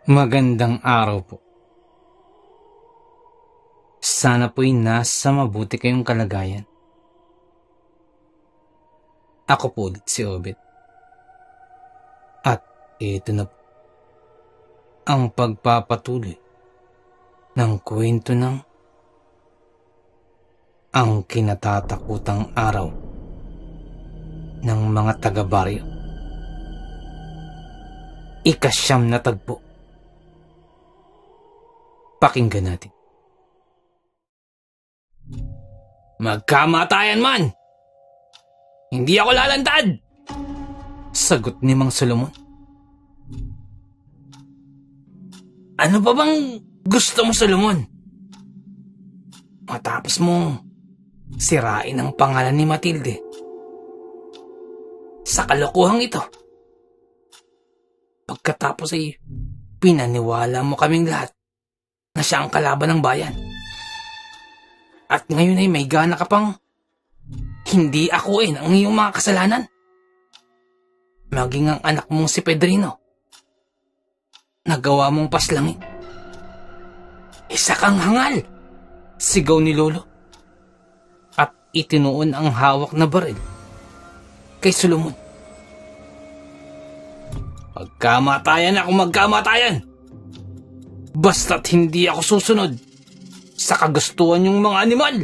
Magandang araw po. Sana po'y nasa mabuti kayong kalagayan. Ako po ulit si Obet. At ito na po ang pagpapatuloy ng kwento ng ang kinatatakutang araw ng mga taga-baryo. Ika-9 na tagpo. Pakinggan natin. Magkamatayan man! Hindi ako lalantad! Sagot ni Mang Solomon. Ano pa bang gusto mo, Solomon? Matapos mo sirain ang pangalan ni Matilde sa kalokohang ito. Pagkatapos ay pinaniwala mo kaming lahat na siya ang kalaban ng bayan. At ngayon ay may gana ka pang hindi akuin ang iyong mga kasalanan. Maging ang anak mong si Pedrino, nagawa mong paslangin. Isa kang hangal, sigaw ni Lolo. At itinuon ang hawak na baril kay Solomon. Magkamatayan ako, magkamatayan! Basta't hindi ako susunod sa kagustuhan yung mga animal.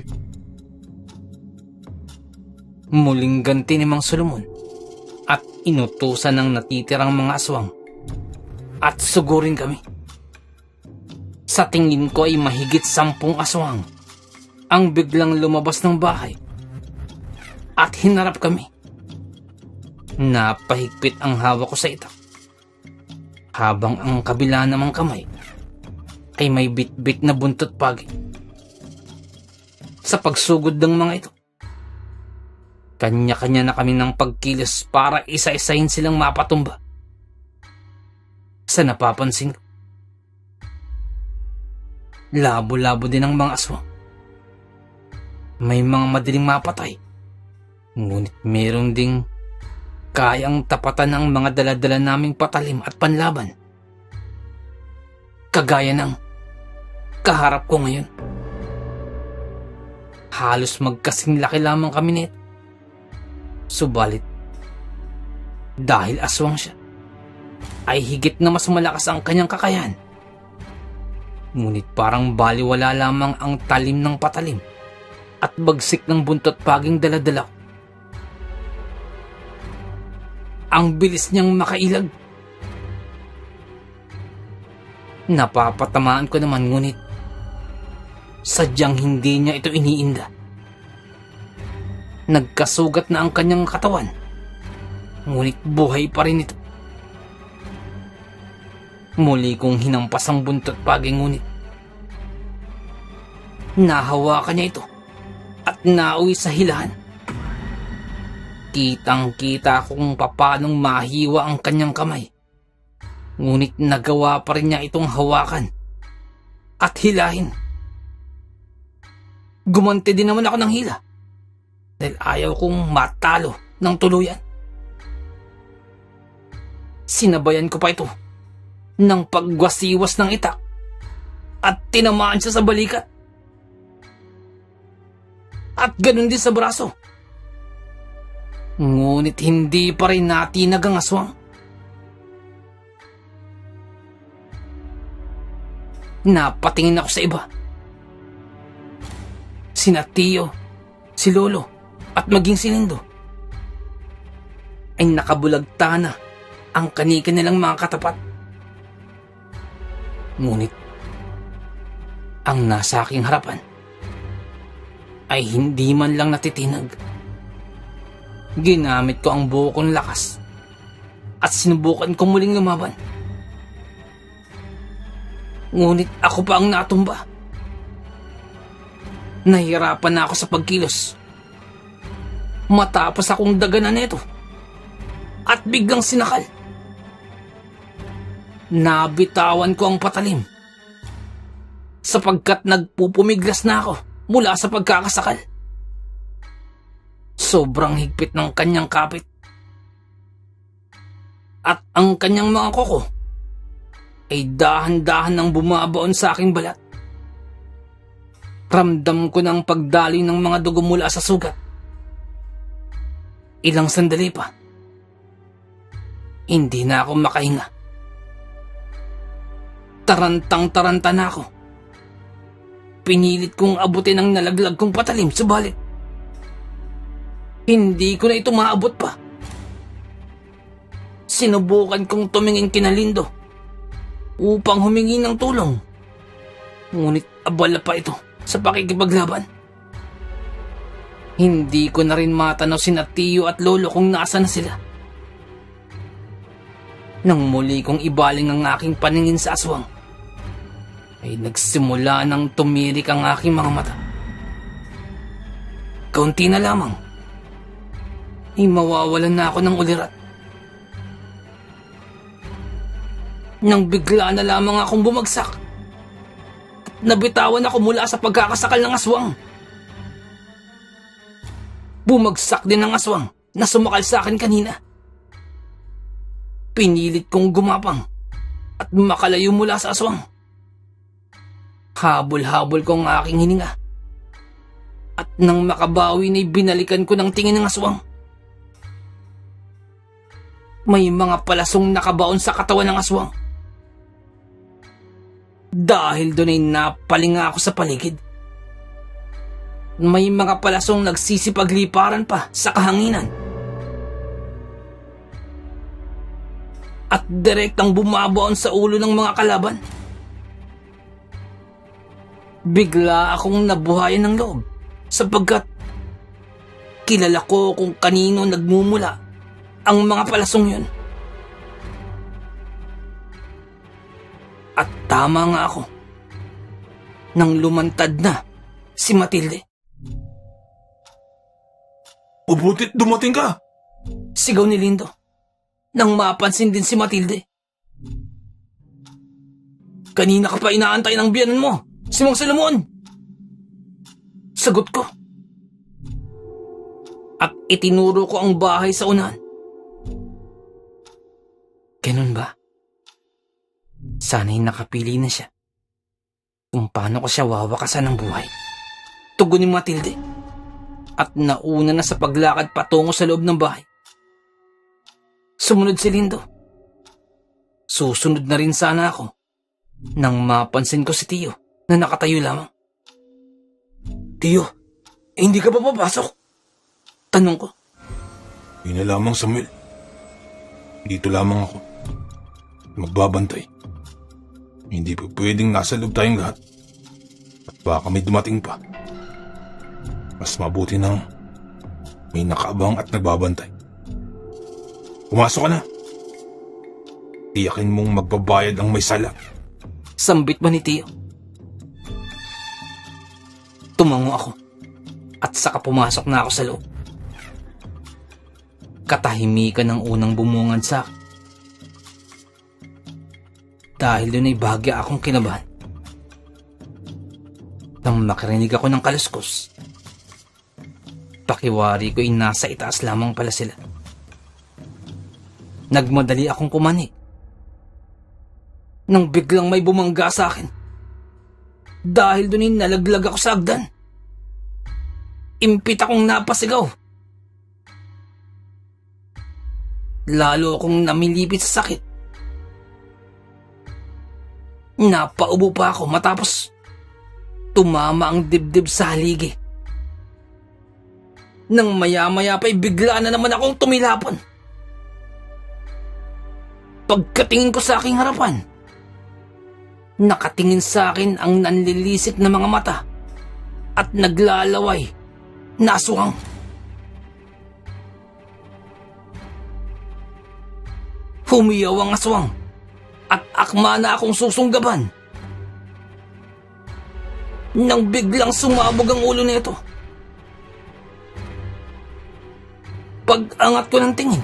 Muling ganti ni Mang Solomon at inutusan ng natitirang mga aswang at sugurin kami. Sa tingin ko ay mahigit 10 aswang ang biglang lumabas ng bahay at hinarap kami. Napahigpit ang hawak ko sa itak, habang ang kabila namang kamay ay may bit-bit na buntot pagi. Sa pagsugod ng mga ito, kanya-kanya na kami ng pagkilos para isa-isahin silang mapatumba. Sa napapansin ko, labo-labo din ang mga aswang. May mga madaling mapatay, ngunit meron ding kayang tapatan ng mga daladala naming patalim at panlaban. Kagaya ng kaharap ko ngayon. Halos magkasing laki lamang kami nito. Subalit, dahil aswang siya, ay higit na mas malakas ang kanyang kakayahan. Ngunit parang baliwala lamang ang talim ng patalim at bagsik ng buntot paging daladala ko. Ang bilis niyang makailag. Napapatamaan ko naman, ngunit sadyang hindi niya ito iniinda. Nagkasugat na ang kanyang katawan, ngunit buhay pa rin ito. Muli kong hinampas ang buntot pagi, ngunit nahawakan niya ito at nauwi sa hilahan. Kitang-kita kung papanong mahiwa ang kanyang kamay, ngunit nagawa pa rin niya itong hawakan at hilahin. Gumanti din naman ako ng hila dahil ayaw kong matalo ng tuluyan. Sinabayan ko pa ito ng pagwasiwas ng itak at tinamaan siya sa balikat. At ganun din sa braso. Ngunit hindi pa rin natinag ang aswang. Napatingin ako sa iba. Sina Tio, si Lolo, at maging si Lindo ay nakabulagta na ang kani-kanilang mga katapat. Ngunit ang nasa aking harapan ay hindi man lang natitinag. Ginamit ko ang buo kong lakas at sinubukan kong muling lumaban. Ngunit ako pa ang natumba. Nahirapan na ako sa pagkilos matapos akong daganan nito at biglang sinakal. Nabitawan ko ang patalim sapagkat nagpupumiglas na ako mula sa pagkakasakal. Sobrang higpit ng kanyang kapit at ang kanyang mga kuko ay dahan-dahan nang bumabaon sa aking balat. Ramdam ko ng pagdaloy ng mga dugo mula sa sugat. Ilang sandali pa, hindi na ako makahinga. Tarantang-taranta na ako. Pinilit kong abutin ang nalaglag kong patalim, subalit hindi ko na ito maabot pa. Sinubukan kong tumingin kina Lindo upang humingi ng tulong. Ngunit abala pa ito sa pakikipaglaban. Hindi ko na rin matanaw sina Tiyo at Lolo kung nasa na sila. Nang muli kong ibaling ang aking paningin sa aswang, ay nagsimula nang tumirik ang aking mga mata. Kaunti na lamang, ay mawawalan na ako ng ulirat. Nang bigla na lamang akong bumagsak at nabitawan ako mula sa pagkakasakal ng aswang. Bumagsak din ang aswang na sumakal sa akin kanina. Pinilit kong gumapang at makalayo mula sa aswang. Habol-habol ko ang aking hininga. At nang makabawi na'y binalikan ko ng tingin ng aswang. May mga palasong nakabaon sa katawan ng aswang. Dahil doon ay napalinga ako sa paligid. May mga palasong nagsisipagliparan pa sa kahanginan. At direktang bumabaon sa ulo ng mga kalaban. Bigla akong nabuhayan ng loob sapagkat kilala ko kung kanino nagmumula ang mga palasong yun. At tama nga ako nang lumantad na si Matilde. Mabutit dumating ka! Sigaw ni Lindo nang mapansin din si Matilde. Kanina ka pa inaantay ng biyanan mo, si Mang Salomon! Sagot ko. At itinuro ko ang bahay sa unahan. Ganun ba? Sana'y nakapili na siya kung paano ko siya wawakasan ng buhay. Tugon ni Matilde at nauna na sa paglakad patungo sa loob ng bahay. Sumunod si Lindo. Susunod na rin sana ako nang mapansin ko si Tiyo na nakatayo lamang. Tiyo, hindi ka ba papasok? Tanong ko. Yun na lamang, Samuel. Dito lamang ako. Magbabantay. Hindi pa pwedeng nasa loob tayong lahat. At baka may dumating pa. Mas mabuti nang may nakaabang at nagbabantay. Pumasok ka na. Tiyakin mong magbabayad ang may sala. Sambit ba ni Tiyo? Tumango ako at saka pumasok na ako sa loob. Katahimikan ang unang bumungad sa akin. Dahil doon ay bahagya akong kinabahan. Nang makarinig ako ng kaluskos, pakiwari ko ay nasa itaas lamang pala sila. Nagmadali akong kumanig nang biglang may bumangga sa akin. Dahil doon ay nalaglag ako sa hagdan. Impit akong napasigaw. Lalo akong namilipit sa sakit. Napaubo pa ako matapos tumama ang dibdib sa haligi. Nang maya-maya pa'y bigla na naman akong tumilapon. Pagkatingin ko sa aking harapan, nakatingin sa akin ang nanlilisik na mga mata at naglalaway na aswang. Humiyaw ang aswang at akma na akong susunggaban. Nang biglang sumabog ang ulo nito. Pag-angat ko ng tingin,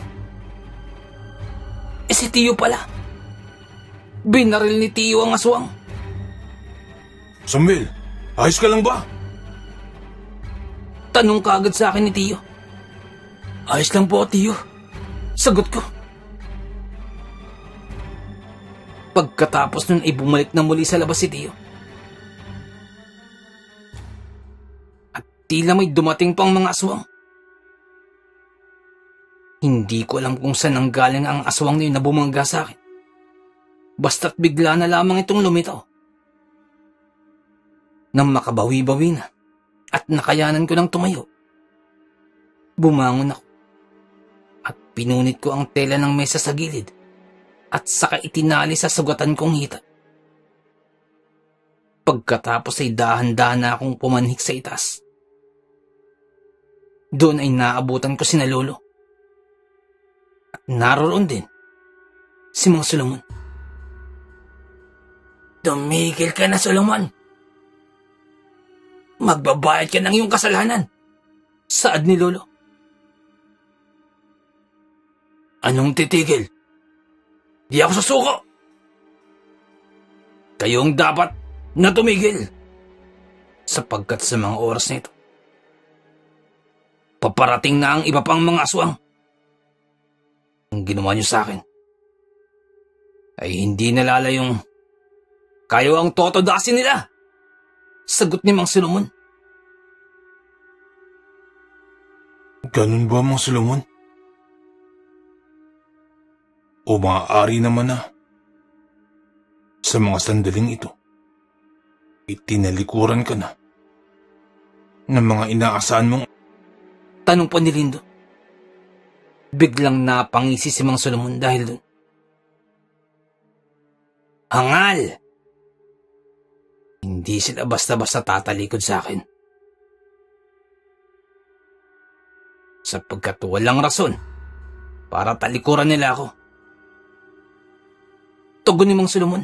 si Tiyo pala. Binaril ni Tiyo ang aswang. Samuel, ayos ka lang ba? Tanong kaagad sa akin ni Tiyo. Ayos lang po, Tiyo. Sagot ko. Pagkatapos nun ay bumalik na muli sa labas si Tio. At tila may dumating pang mga aswang. Hindi ko alam kung saan nanggaling ang aswang na yun na bumangga sa akin. Basta't bigla na lamang itong lumitaw. Nang makabawi-bawi na at nakayanan ko ng tumayo, bumangon ako at pinunit ko ang tela ng mesa sa gilid at saka itinali sa sugatan kong hita. Pagkatapos ay dahan-dahan na akong pumanhik sa itaas. Doon ay naabutan ko sina Lolo. At naroon din si Mang Solomon. Tumigil ka na, Solomon. Magbabayad ka ng iyong kasalanan. Saad ni Lolo. Anong titigil? Di ako susuko. Kayong dapat na tumigil. Sapagkat sa mga oras na ito, paparating na ang iba pang mga aswang. Ang ginawa niyo sa akin ay hindi nalalayong kayo ang totodasin nila. Sagot ni Mang Solomon. Ganun ba, Mang Solomon? O maaari naman na sa mga sandaling ito, itinalikuran ka na ng mga inaasahan mong... Tanong pa ni Lindo. Biglang napangisi si Mang Solomon dahil doon. Hangal! Hindi sila basta-basta tatalikod sa akin. Sapagkat walang rason para talikuran nila ako. Tugon ni Mang Solomon.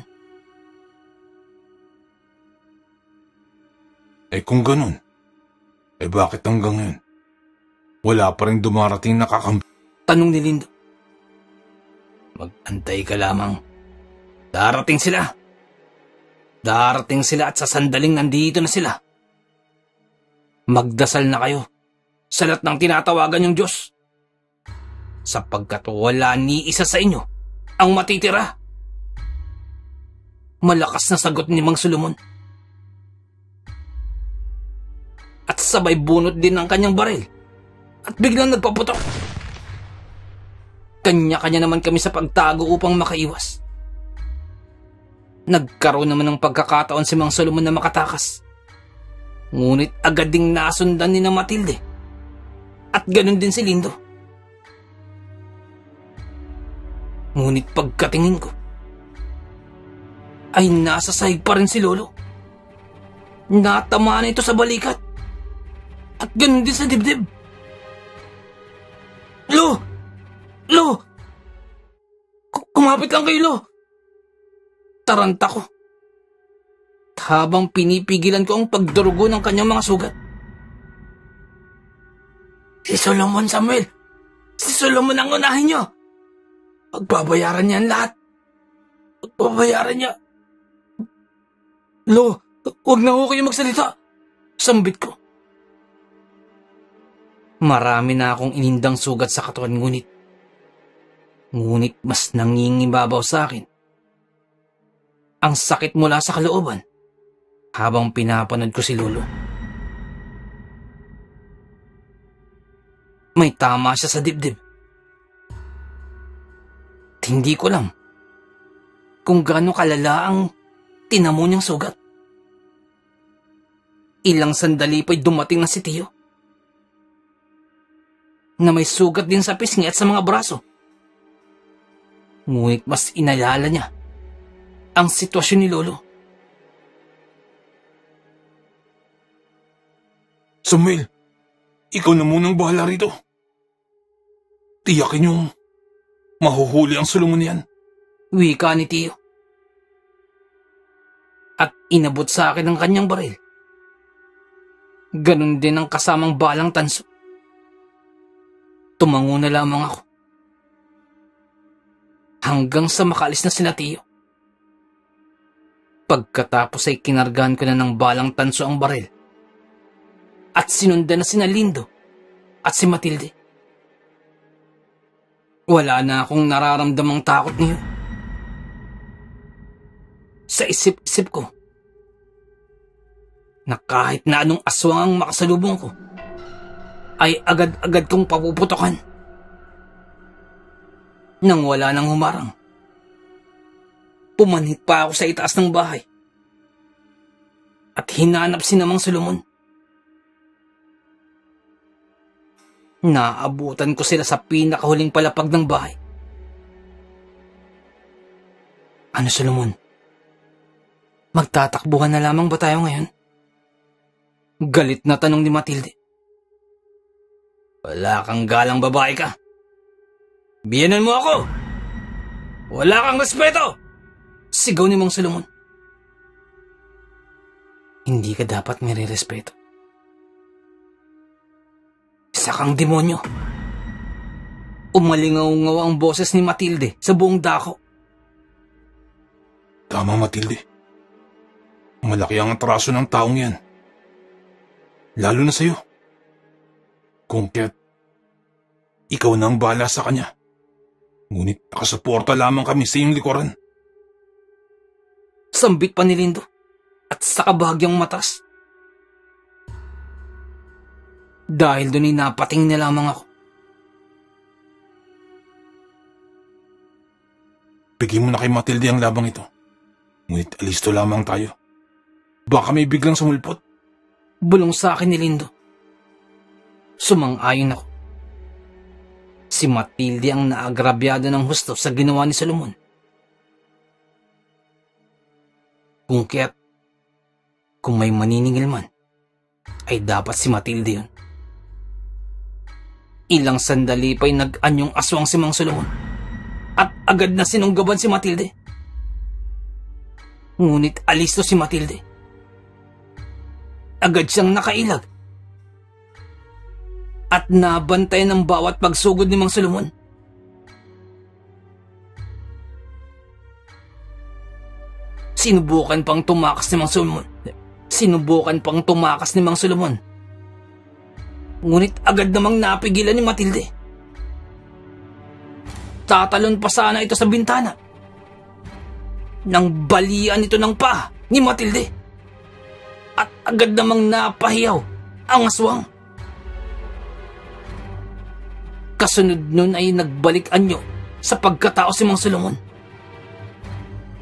Kung ganun, bakit hanggang ngayon wala pa rin dumarating na kakampi? Tanong ni Lindo. Mag-antay ka lamang. Darating sila. Darating sila at sa sandaling nandito na sila. Magdasal na kayo sa lahat ng tinatawagan yung Diyos. Sapagkat wala ni isa sa inyo ang matitira. Malakas na sagot ni Mang Solomon. At sabay bunot din ng kanyang baril. At biglang nagpaputok. Kanya-kanya naman kami sa pagtago upang makaiwas. Nagkaroon naman ng pagkakataon si Mang Solomon na makatakas. Ngunit agad ding nasundan ni na Matilde. At ganun din si Lindo. Ngunit pagkatingin ko, ay nasa sahig pa rin si Lolo. Natamaan ito sa balikat. At ganun din sa dibdib. Lo! Kumapit lang kayo, Lo! Taranta ko. Habang pinipigilan ko ang pagdurugo ng kanyang mga sugat. Si Solomon, Samuel! Si Solomon ang unahin niyo! Pagbabayaran niya ang lahat. Pagbabayaran niya. Lo, huwag na ho kayo magsalita. Sambit ko. Marami na akong inindang sugat sa katawan, ngunit mas nangingibabaw sa akin ang sakit mula sa kalooban habang pinapanood ko si Lolo. May tama siya sa dibdib. Hindi ko alam kung gaano kalala ang tinamo niyang sugat. Ilang sandali pa'y dumating na si Tio na may sugat din sa pisngi at sa mga braso. Ngunit mas inalala niya ang sitwasyon ni Lolo. Samuel, ikaw na munang bahala rito. Tiyakin yung mahuhuli ang Solomon yan. Wika ni Tio. At inabot sa akin ang kanyang baril. Ganon din ang kasamang balang tanso. Tumango na lamang ako. Hanggang sa makaalis na sila Tio. Pagkatapos ay kinargahan ko na ng balang tanso ang baril. At sinundan na sina Lindo at si Matilde. Wala na akong nararamdamang takot niyo. sa isip-isip ko na kahit na anong aswang ang makasalubong ko, ay agad-agad kong papuputokan. Nang wala nang humarang, pumanhik pa ako sa itaas ng bahay at hinanap si Mang Solomon. Naabutan ko sila sa pinakahuling palapag ng bahay. Ano, Solomon? Magtatakbuhan na lamang ba tayo ngayon? Galit na tanong ni Matilde. Wala kang galang, babae ka. Biyanan mo ako! Wala kang respeto! Sigaw ni Mang Solomon. Hindi ka dapat nire-respeto. Isa kang demonyo. Umalingaw-ngaw ang boses ni Matilde sa buong dako. Tama, Matilde. Malaki ang atraso ng taong yan. Lalo na sa'yo. Kung kaya't ikaw na ang bahala sa kanya. Ngunit nakasuporta lamang kami sa iyong likuran. Sambit pa ni Lindo at sa kabahagyang matas. Dahil doon ay napating na lamang ako. Bigyan mo na kay Matilde ang labang ito. Ngunit alisto lamang tayo. Baka may biglang sumulpot. Bulong sa akin ni Lindo. Sumang-ayon ako. Si Matilde ang naagrabyado ng husto sa ginawa ni Solomon. Kung kaya't, kung may maniningil man, ay dapat si Matilde yun. Ilang sandali pa'y nag-anyong aswang si Mang Solomon at agad na sinunggaban si Matilde. Ngunit alisto si Matilde. Agad siyang nakailag at nabantay ng bawat pagsugod ni Mang Solomon. Sinubukan pang tumakas ni Mang Solomon. Ngunit agad namang napigilan ni Matilde. Tatalon pa sana ito sa bintana nang balian ito ng paa ni Matilde. At agad namang napahiyaw ang aswang. Kasunod nun ay nagbalik anyo sa pagkatao si Mang Solomon.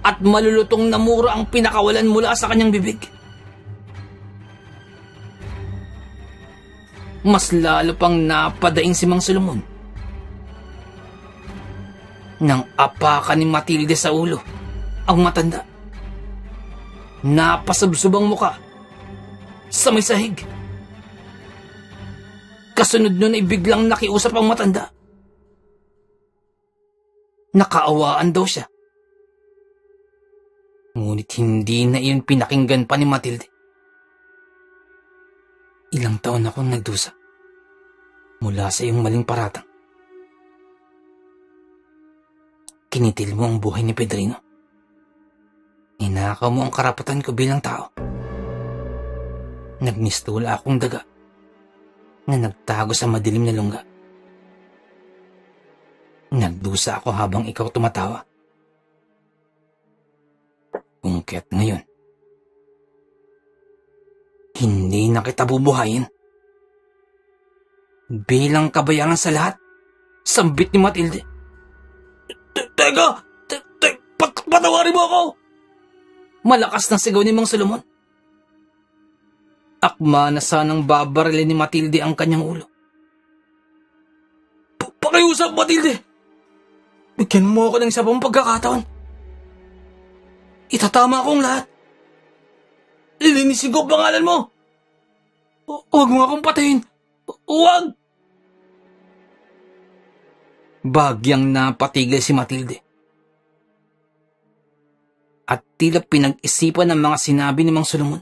At malulutong na mura ang pinakawalan mula sa kanyang bibig. Mas lalo pang napadaing si Mang Solomon nang apakan ni Matilde sa ulo ang matanda. Napasubsob ang muka sa may sahig. Kasunod nun ay biglang nakiusap ang matanda. Nakaawaan daw siya. Ngunit hindi na iyon pinakinggan pa ni Matilde. Ilang taon akong nagdusa mula sa iyong maling paratang. Kinitil mo ang buhay ni Pedrino. Ninakaw mo ang karapatan ko bilang tao. Nagmistula akong daga na nagtago sa madilim na lungga. Nagdusa ako habang ikaw tumatawa. Ungkit ngayon, hindi na kita bubuhayin. Bilang kabayangan sa lahat, sambit ni Matilde. Teka! Patawarin mo ako! Malakas na sigaw ni Mang Solomon. Akma na sanang babarilin ni Matilde ang kanyang ulo. Pakiusap, Matilde! Bigyan mo ako ng isa pang pagkakataon. Itatama akong lahat. Lilinisin ko ang pangalan mo. Huwag mo akong patayin. Huwag! Bagyang napatigil si Matilde. At tila pinag-isipan ng mga sinabi ni Mang Solomon.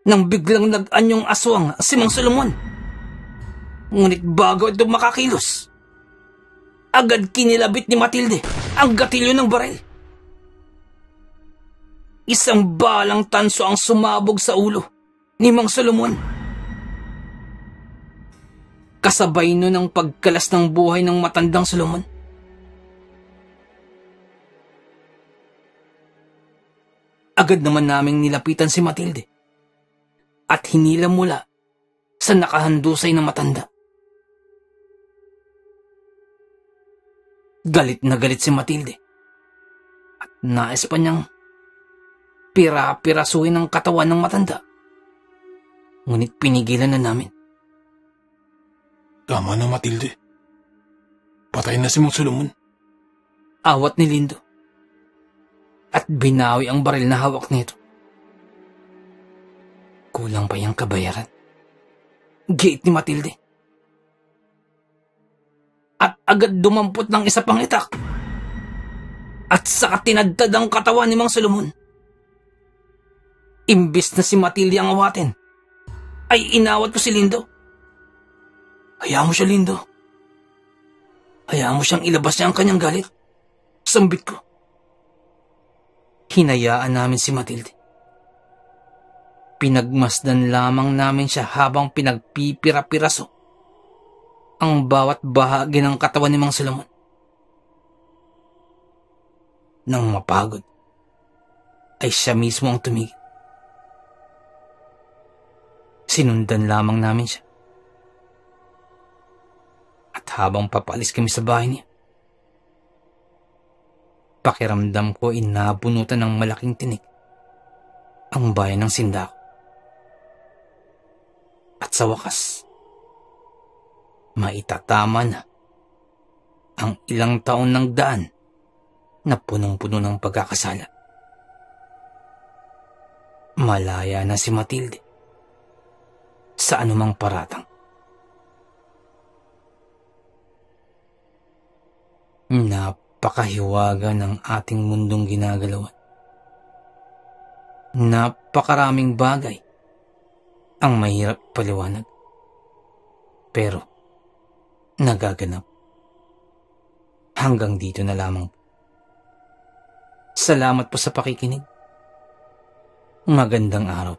Nang biglang nag-anyong aswang si Mang Solomon. Ngunit bago ito makakilos, agad kinilabit ni Matilde ang gatilyo ng baril. Isang balang tanso ang sumabog sa ulo ni Mang Solomon. Kasabay nun ang pagkalas ng buhay ng matandang Solomon. Agad naman naming nilapitan si Matilde at hinila mula sa nakahandusay na matanda. Galit na galit si Matilde at nais pa niyang pira-pirasuhin ang katawan ng matanda. Ngunit pinigilan na namin. Tama na, Matilde. Patay na si Mang Solomon. Awat ni Lindo at binawi ang baril na hawak nito. Kulang pa yung kabayaran. Giit ni Matilde. At agad dumampot ng isa pang itak. At saka tinadtad ang katawan ni Mang Solomon. Imbis na si Matilde ang awatin, ay inawat ko si Lindo. Hayaan mo siya, Lindo. Hayaan mo siyang ilabas niya ang kanyang galit. Sambit ko. Hinayaan namin si Matilde. Pinagmasdan lamang namin siya habang pinagpipira-piraso ang bawat bahagi ng katawan ni Mang Solomon. Nang mapagod, ay siya mismo ang tumigil. Sinundan lamang namin siya. At habang papalis kami sa bahay niya, pakiramdam ko inabunutan ng malaking tinik ang bayan ng Sindako. At sa wakas, maitatama na ang ilang taon ng daan na punong-puno ng pagkakasala. Malaya na si Matilde sa anumang paratang. Napakahiwaga ng ating mundong ginagalawan. Napakaraming bagay ang mahirap paliwanag. Pero nagaganap. Hanggang dito na lamang. Salamat po sa pakikinig. Magandang araw.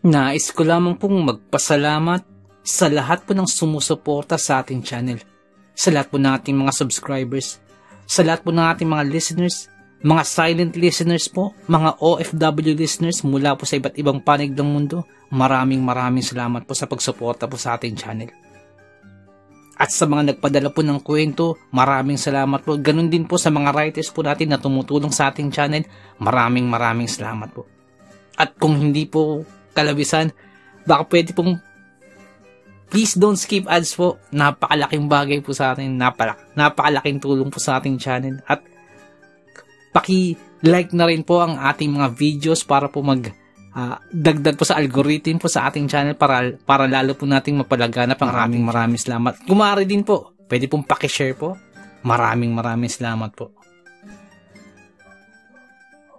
Nais ko lamang pong magpasalamat sa lahat po ng sumusuporta sa ating channel, sa lahat po ng ating mga subscribers, sa lahat po ng ating mga listeners, mga silent listeners po, mga OFW listeners mula po sa iba't ibang panig ng mundo. Maraming salamat po sa pagsuporta po sa ating channel. At sa mga nagpadala po ng kwento, maraming salamat po. Ganun din po sa mga writers po natin na tumutulong sa ating channel. Maraming salamat po. At kung hindi po kalabisan, baka pwede pong please don't skip ads po. Napakalaking bagay po sa atin. Napakalaking tulong po sa ating channel. At paki-like na rin po ang ating mga videos para po dagdag po sa algorithm po sa ating channel para lalo po nating mapalaganap ang maraming salamat. Kumari din po, pwede pong paki-share po. Maraming salamat po.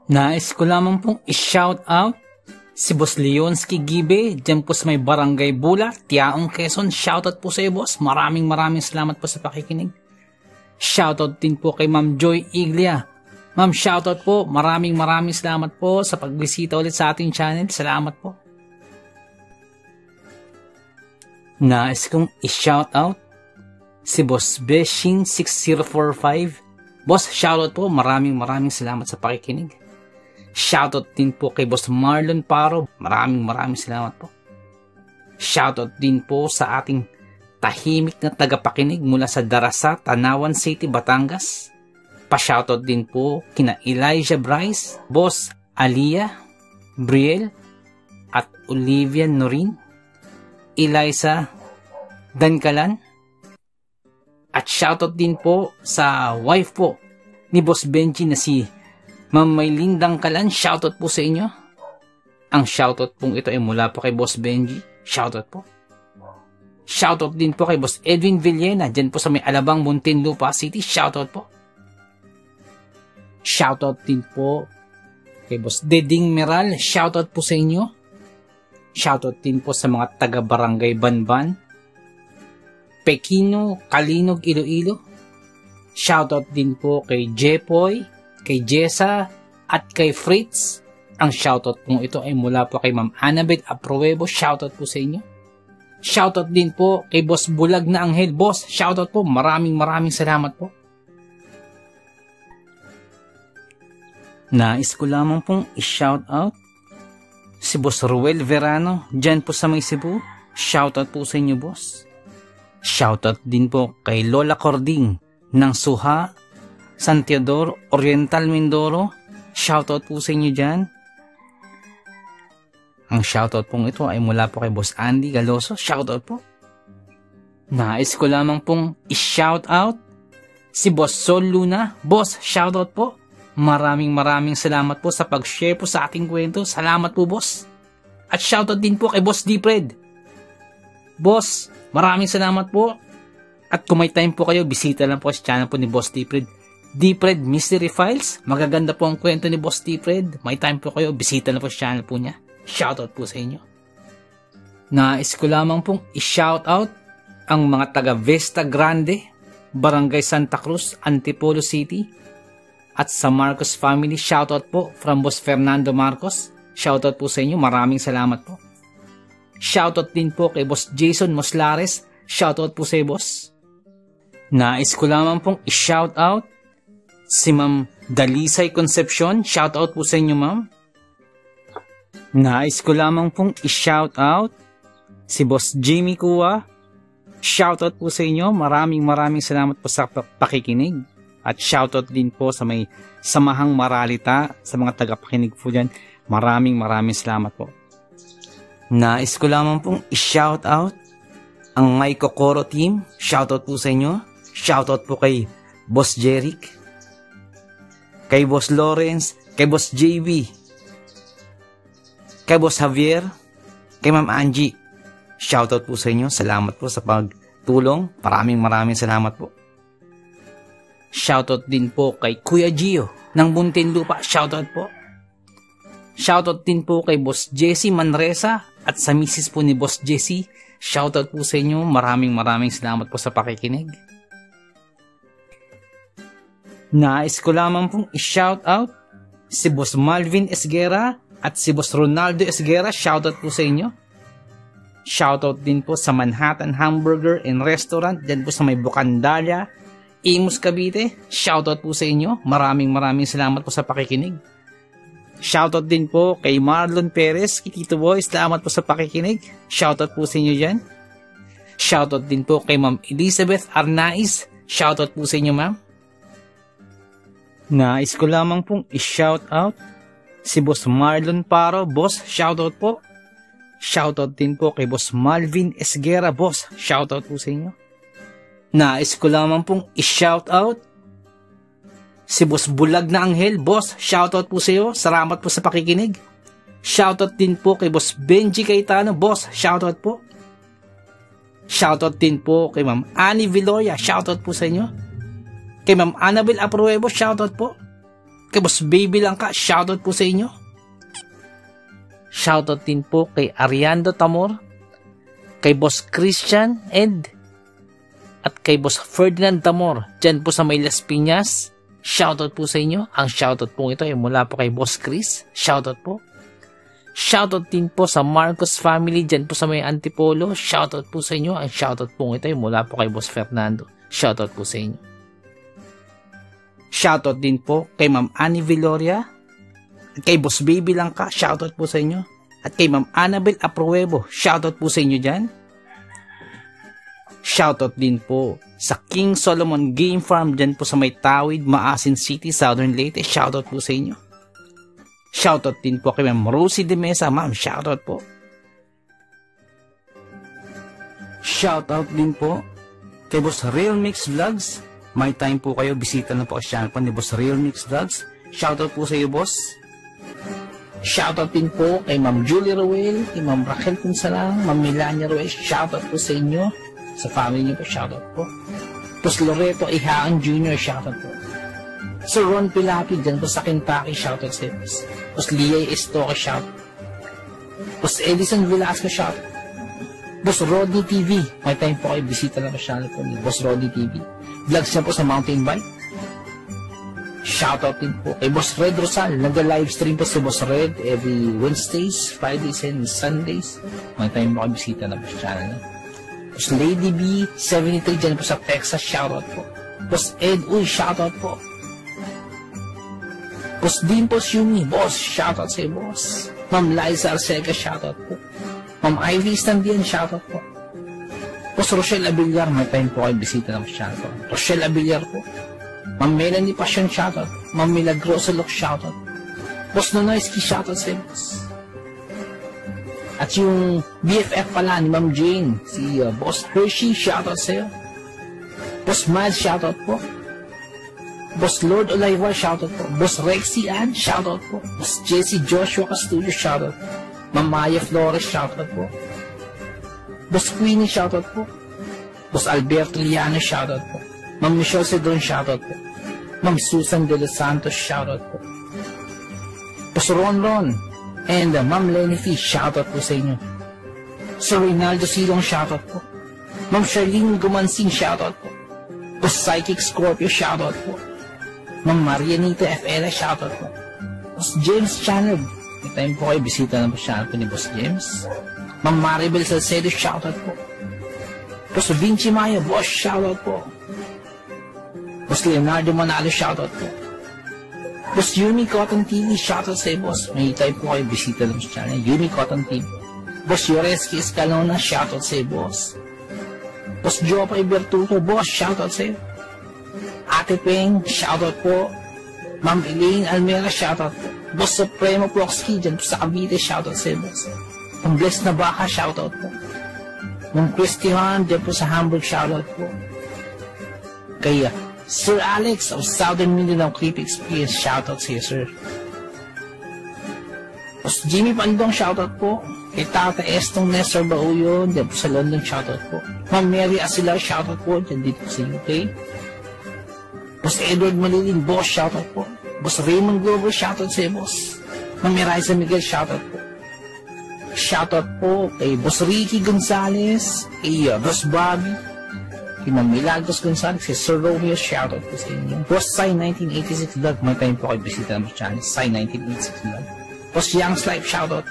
Nais ko lamang pong i-shout out si Boss Leonsky Gibe, dyan po sa may Barangay Bula, Tiaong, Quezon. Shoutout po sa iyo, boss. Maraming salamat po sa pakikinig. Shoutout din po kay Ma'am Joy Iglia. Ma'am, shoutout po. Maraming salamat po sa pagbisita ulit sa ating channel. Salamat po. Nais kong i-shoutout si Boss Beshing 6045. Boss, shoutout po. Maraming salamat sa pakikinig. Shoutout din po kay Boss Marlon Paro. Maraming salamat po. Shoutout din po sa ating tahimik na tagapakinig mula sa Darasa, Tanawan City, Batangas. Pa-shoutout din po kina Elijah Bryce, Boss Alia, Briel, at Olivia Norin, Eliza Dankalan. At shoutout din po sa wife po ni Boss Benji na si Ma'am Maylin Dangkalan. Shoutout po sa inyo. Ang shoutout pong ito ay mula po kay Boss Benji. Shoutout po. Shoutout din po kay Boss Edwin Villena dyan po sa may Alabang, Muntinlupa City. Shoutout po. Shoutout din po kay Boss Deding Meral. Shoutout po sa inyo. Shoutout din po sa mga taga Barangay Banban. Pekino, Kalinog, Iloilo. Shoutout din po kay Jepoy, kay Jessa, at kay Fritz. Ang shoutout po ito ay mula po kay Ma'am Annabel Apruebo. Shoutout po sa inyo. Shoutout din po kay Boss Bulag na Anghel. Boss, shoutout po. Maraming salamat po. Nais ko lamang pong i-shoutout si Boss Ruel Verano, dyan po sa may Cebu. Shoutout po sa inyo, boss. Shoutout din po kay Lola Cording ng Suha, San Teodoro, Oriental Mindoro. Shoutout po sa inyo dyan. Ang shoutout pong ito ay mula po kay Boss Andy Galoso. Shoutout po. Nais ko lamang pong i-shoutout si Boss Sol Luna. Boss, shoutout po. Maraming salamat po sa pag-share po sa ating kwento. Salamat po, boss. At shoutout din po kay Boss Dipred. Boss, maraming salamat po. At kung may time po kayo, bisita lang po sa channel po ni Boss Dipred. Dipred Mystery Files. Magaganda po ang kwento ni Boss Dipred. May time po kayo, bisita lang po sa channel po niya. Shoutout po sa inyo. Nais ko lamang pong i-shoutout ang mga taga Vista Grande, Barangay Santa Cruz, Antipolo City. At sa Marcos family, shoutout po from Boss Fernando Marcos. Shoutout po sa inyo, maraming salamat po. Shoutout din po kay Boss Jason Moslares. Shoutout po sa iyo, boss. Nais ko lamang pong i-shoutout si Ma'am Dalisay Concepcion. Shoutout po sa inyo, ma'am. Nais ko lamang pong i-shoutout si Boss Jimmy Kua. Shoutout po sa inyo, maraming salamat po sa pakikinig. At shoutout din po sa may Samahang Maralita, sa mga tagapakinig po dyan. Maraming salamat po. Nais ko lamang pong i-shoutout ang My Kokoro team. Shoutout po sa inyo. Shoutout po kay Boss Jeric, kay Boss Lawrence, kay Boss JB, kay Boss Javier, kay Ma'am Angie. Shoutout po sa inyo. Salamat po sa pagtulong. Maraming salamat po. Shoutout din po kay Kuya Gio ng Muntinlupa. Shoutout po. Shoutout din po kay Boss Jesse Manresa at sa misis po ni Boss Jesse. Shoutout po sa inyo. Maraming salamat po sa pakikinig. Nais ko lamang pong i-shoutout si Boss Malvin Esguera at si Boss Ronaldo Esguera. Shoutout po sa inyo. Shoutout din po sa Manhattan Hamburger and Restaurant dyan po sa may Bucandalia, Imus, Cavite. Shoutout po sa inyo. Maraming salamat po sa pakikinig. Shoutout din po kay Marlon Perez, kay Tito Boy. Salamat po sa pakikinig. Shoutout po sa inyo dyan. Shoutout din po kay Ma'am Elizabeth Arnaiz. Shoutout po sa inyo, ma'am. Nais ko lamang pong i-shoutout si Boss Marlon Paro. Boss, shoutout po. Shoutout din po kay Boss Malvin Esguera. Boss, shoutout po sa inyo. Nais ko lamang pong i-shoutout si Boss Bulag na Anghel. Boss, shoutout po sa iyo. Salamat po sa pakikinig. Shoutout din po kay Boss Benji Cayetano. Boss, shoutout po. Shoutout din po kay Ma'am Annie Viloria. Shoutout po sa inyo. Kay Ma'am Annabel Apruebo. Shoutout po. Kay Boss Baby Langka. Shoutout po sa inyo. Shoutout din po kay Ariando Tamor, kay Boss Christian Ed, at kay Boss Ferdinand Tamor, dyan po sa may Las Piñas. Shoutout po sa inyo. Ang shoutout po ito ay mula po kay Boss Chris. Shoutout po. Shoutout din po sa Marcos family, dyan po sa may Antipolo. Shoutout po sa inyo. Ang shoutout po ito ay mula po kay Boss Fernando. Shoutout po sa inyo. Shoutout din po kay Ma'am Annie Viloria, at kay Boss Baby Langka. Shoutout po sa inyo. At kay Ma'am Annabel Apruebo. Shoutout po sa inyo dyan. Shoutout din po sa King Solomon Game Farm dyan po sa may Tawid, Maasin City, Southern Leyte. Shoutout po sa inyo. Shoutout din po kay Ma'am Rosie de Mesa. Ma'am, shoutout po. Shoutout din po kay Boss Real Mix Vlogs. May time po kayo, bisita na po ang channel po ni Boss Real Mix Vlogs. Shoutout po sa iyo, boss. Shoutout din po kay Ma'am Julie Ruel, kay Ma'am Raquel Punsalang, Ma'am Melania Ruel. Shoutout po sa inyo. Sa family niyo po, shoutout po. Boss Loreto Ihaan Jr., shoutout po. Sir Ron Pilapi, dyan po sa Kentucky, shoutout sa iyo. Boss Lia Estoque, shoutout. Boss Edison Velasco, shoutout. Boss Rodney TV. May time po kayo, bisita lang sa channel po ni Boss Rodney TV. Vlogs niya po sa mountain bike. Shoutout din po kay Boss Red Rosal. Nag-livestream po si Boss Red every Wednesdays, Fridays, and Sundays. May time po kayo, bisita lang sa channel niya. Boss Lady B, 73 dyan po sa Texas. Shoutout po. Boss Ed Uy, shoutout po. Boss Dimples Yumi, boss, shoutout sa boss. Ma'am Liza Arcega, shoutout po. Ma'am Ivy Standian, shoutout po. Boss Rochelle Abillar, may time po kayo, bisita ng channel po. Rochelle Abillar po. Ma'am Melanie Passion, shoutout. Ma'am Milagrosa Lok, shoutout. Boss Nonoyski, shoutout sa boss. At yung BFF pala ni Ma'am Jane, si Boss Hershey, shoutout sa'yo. Boss Miles, shoutout po. Boss Lord Olivar, shoutout po. Boss Rexy Ann, shoutout po. Boss Jesse Joshua Castillo, shoutout po. Ma'am Maya Flores, shoutout po. Boss Queenie, shoutout po. Boss Alberto Liano, shoutout po. Ma'am Michelle Cedron, shoutout po. Ma'am Susan De Los Santos, shoutout po. Boss Ron Ron, and Ma'am Lenny Fish, shoutout po sa inyo. Sir Reynaldo Silong, shoutout po. Ma'am Charlene Gumansing, shoutout po. Boss Psychic Scorpio, shoutout po. Ma'am Marianita FL, shoutout po. Boss James Channel, may time po kayo, bisita na po channel po ni Boss James. Ma'am Maribel Salcedo, shoutout po. Boss Vinci Maya, boss, shoutout po. Boss Leonardo Manalo, shoutout po. Boss Yumi Cotton TV, shoutout sa boss. May time po kayo, bisita na po sa channel, Yumi Cotton TV. Boss Yoreski Escalona, shoutout sa boss. Boss Jopay Bertuto, boss, shoutout sa iyo. Ate Peng, shoutout po. Ma'am Elaine Almera, shoutout po. Boss Supremo Proxky, dyan po sa Cavite, shoutout sa iyo, boss. Ang Bless na Baka, shoutout po. Ma'am Christian, dyan po sa Hamburg, shoutout po. Kaya, Sir Alex of Southern Mindanao Creepy Experience, shoutout sa iyo, sir. Boss Jimmy Pandong, shoutout po. Kay Tata Estong Nestor Bauyon, dyan po sa London, shoutout po. Ma'am Mary Asilar, shoutout po, dyan dito sa UK. Boss Edward Malilin, boss, shoutout po. Boss Raymond Glover, shoutout sa boss. Ma'am Eliza Miguel, shoutout po. Shoutout po kay Boss Ricky Gonzalez, kay Boss Bobby, kay Ma'am Milagros Gonzalez, kay Sir Romeo, shoutout po sa inyo. Boss Sai 1986 Vlog, may time po kayo bisita ng channel, Sai 1986 Vlog. Boss Young's Life, shoutout.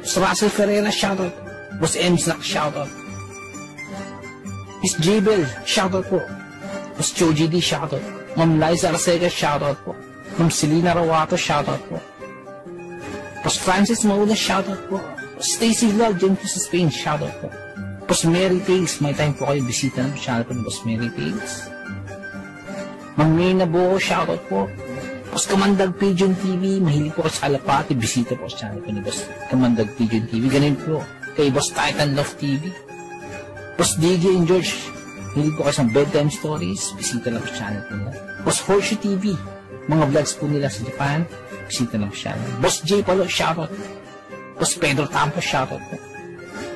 Boss Russell Ferreira, shoutout. Boss Mslack, shoutout. Miss Jabel, shoutout po. Boss Choji D, shoutout. Ma'am Liza Arcega, shoutout po. Ma'am Selena Rawato, shoutout po. Boss Francis Maula, shoutout po. Boss Stacy Vlog, dyan po sa Spain, shoutout po. Boss Mary Tales, may time po kayo bisita ng channel po ng Boss Mary Tales. Ma'am Mirna Buo, shoutout po. Boss Kamandag Pigeon TV, mahilig po sa Alapati, bisita po sa channel po ni Boss Kamandag Pigeon TV. Ganun po kay Boss Titan Love TV. Boss DJ and George, mahilig po kayo sa bedtime stories, bisita lang po sa channel po nila. Boss Horseshoe TV, mga vlogs po nila sa Japan, bisita lang po sa channel. Boss J Palo, shoutout. Boss Pedro Tampo, shoutout po.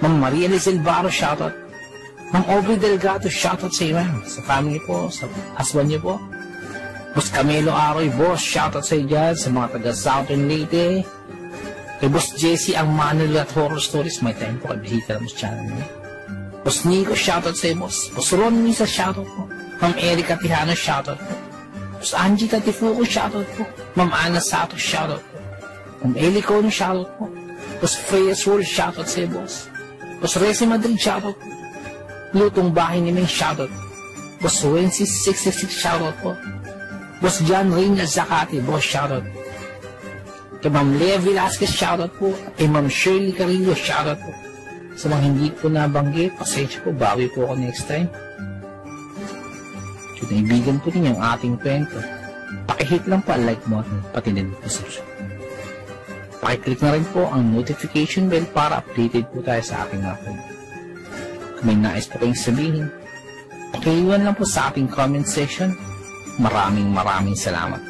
Ma'am Maria Lizel Barro, shoutout. Ma'am Aubrey Delgado, shoutout sa iyo, sa family po, sa husband niyo po. Boss Camelo Aroy, boss, shoutout sa iyo dyan, sa mga taga Southern Leyte. Kay Boss Jesse ang Manuel at Horror Stories, may time po kayo bisita lang sa channel niya. Boss Nico, shoutout sa iyo, boss. Boss Ron Misa, shoutout po. Ma'am Erika Tihano, shoutout po. Boss Angie Tatifuco, shoutout po. Ma'am Ana Sato, shoutout po. Ma'am Eli Cono, shoutout po. Boss Freya Sword, shoutout sa iyo, boss. Boss Resi Madrid, shoutout po. Lutong Bahay ni Ming, shoutout po. Boss Wences 66, shoutout po. Boss John Reynal Zacate, boss, shoutout. Kay Ma'am Lea Velasquez, shoutout po. Kay Ma'am Shirley Carillo, shoutout po. Sa mga hindi po nabanggit, pasensya po, bawi po ako next time. So, naibigan po ninyo ang ating kwento. Pakihit lang po ang like button, pati din po subscribe. Pakiclick na rin po ang notification bell para updated po tayo sa ating mga kwento. Kung may nais po kayong sabihin, pakiiwan lang po sa ating comment section. Maraming salamat.